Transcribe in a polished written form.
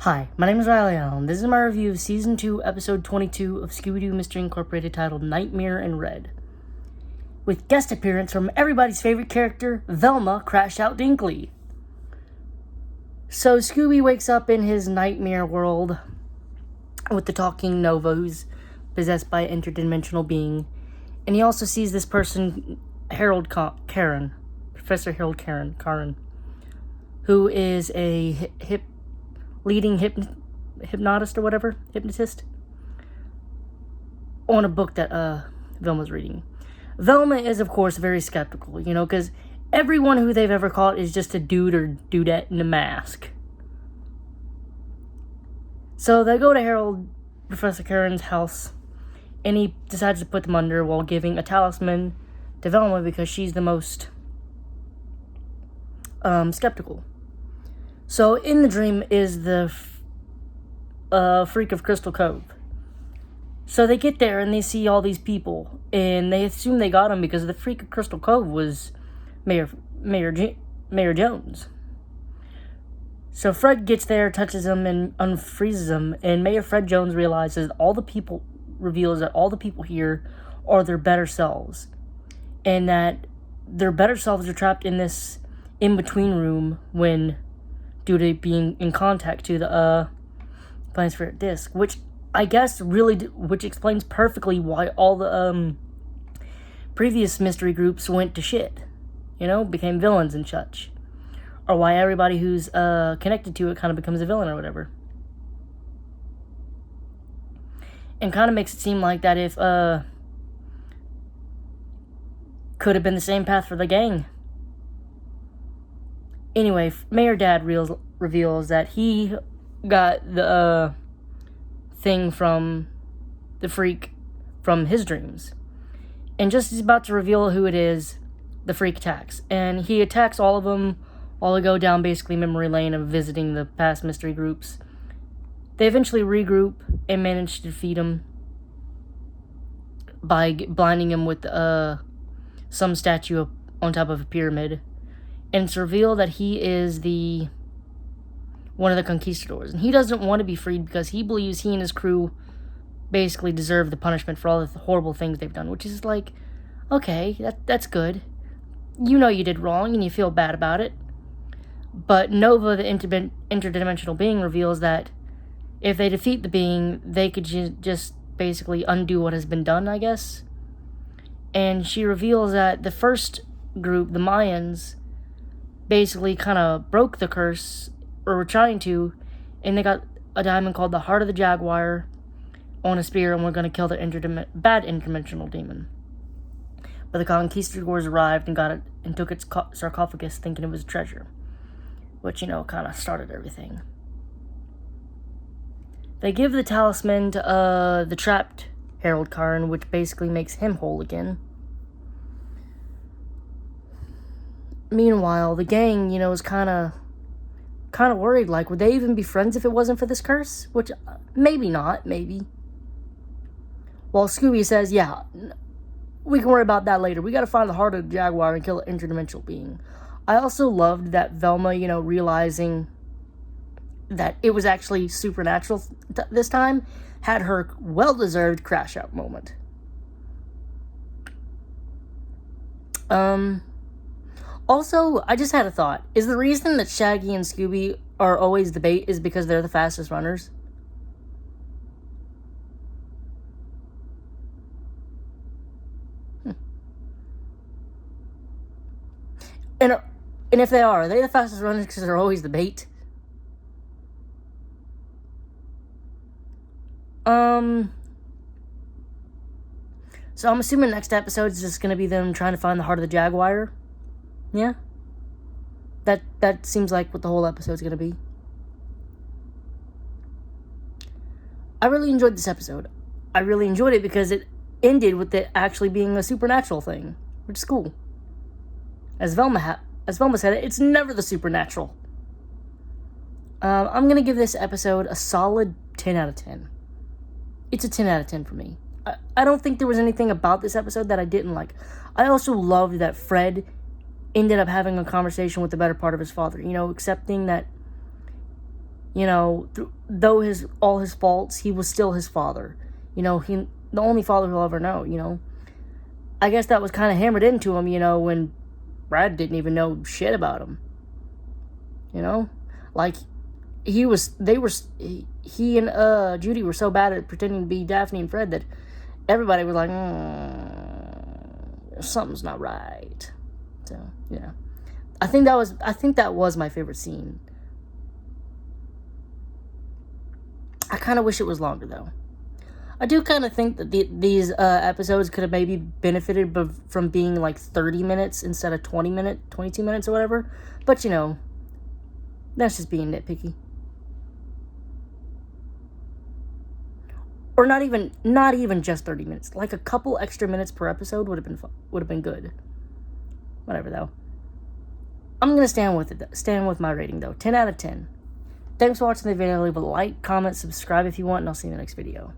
Hi, my name is Riley Allen. This is my review of Season 2, Episode 22 of Scooby-Doo Mystery Incorporated, titled Nightmare in Red. With guest appearance from everybody's favorite character, Velma Crash Out Dinkley. So Scooby wakes up in his nightmare world with the talking Nova, who's possessed by an interdimensional being. And he also sees this person, Professor Harold Karen, who is a leading hypnotist, on a book that Velma's reading. Velma is, of course, very skeptical, because everyone who they've ever caught is just a dude or dudette in a mask. So they go to Professor Karen's house, and he decides to put them under while giving a talisman to Velma because she's the most skeptical. So in the dream is the freak of Crystal Cove. So they get there and they see all these people, and they assume they got him because the freak of Crystal Cove was Mayor Jones. So Fred gets there, touches him, and unfreezes him, and Mayor Fred Jones realizes that all the people here are their better selves, and that their better selves are trapped in this in-between room due to being in contact to the planispheric disk, which I guess which explains perfectly why all the previous mystery groups went to shit, became villains and such, or why everybody who's connected to it kind of becomes a villain or whatever. And kind of makes it seem like that if could have been the same path for the gang. Anyway, Mayor Dad reveals that he got the thing from the freak from his dreams. And just as he's about to reveal who it is, the freak attacks. And he attacks all of them while they go down basically memory lane of visiting the past mystery groups. They eventually regroup and manage to defeat him by blinding him with some statue on top of a pyramid. And it's revealed that he is one of the conquistadors. And he doesn't want to be freed because he believes he and his crew basically deserve the punishment for all the horrible things they've done. Which is like, okay, that's good. You did wrong and you feel bad about it. But Nova, the interdimensional being, reveals that if they defeat the being, they could just basically undo what has been done, I guess. And she reveals that the first group, the Mayans, basically kind of broke the curse, or were trying to, and they got a diamond called the Heart of the Jaguar on a spear, and we're going to kill the bad interdimensional demon. But the conquistadors arrived and got it and took its sarcophagus, thinking it was a treasure, which kind of started everything. They give the talisman to the trapped Harold Karen, which basically makes him whole again. Meanwhile, the gang, is kind of worried. Like, would they even be friends if it wasn't for this curse? Which, maybe not, maybe. While Scooby says, yeah, we can worry about that later. We gotta find the Heart of the Jaguar and kill an interdimensional being. I also loved that Velma, realizing that it was actually supernatural this time, had her well-deserved crash-out moment. Also, I just had a thought. Is the reason that Shaggy and Scooby are always the bait is because they're the fastest runners? And if they are they the fastest runners because they're always the bait? So I'm assuming next episode is just going to be them trying to find the Heart of the Jaguar. Yeah? That seems like what the whole episode's going to be. I really enjoyed this episode. I really enjoyed it because it ended with it actually being a supernatural thing, which is cool. As Velma said, it's never the supernatural. I'm going to give this episode a solid 10 out of 10. It's a 10 out of 10 for me. I don't think there was anything about this episode that I didn't like. I also loved that Fred ended up having a conversation with the better part of his father, accepting that You know, though all his faults, he was still his father. You know, the only father he'll ever know, you know. I guess that was kind of hammered into him, you know, when Brad didn't even know shit about him. You know? Like, he and Judy were so bad at pretending to be Daphne and Fred that everybody was like, something's not right. So, yeah. I think that was my favorite scene. I kind of wish it was longer, though. I do kind of think that these episodes could have maybe benefited from being like 30 minutes instead of 22 minutes or whatever. But, you know, that's just being nitpicky. Or not even just 30 minutes. Like a couple extra minutes per episode would have been good. Whatever, though. I'm going to stand with my rating, though. 10 out of 10. Thanks for watching the video. Leave a like, comment, subscribe if you want, and I'll see you in the next video.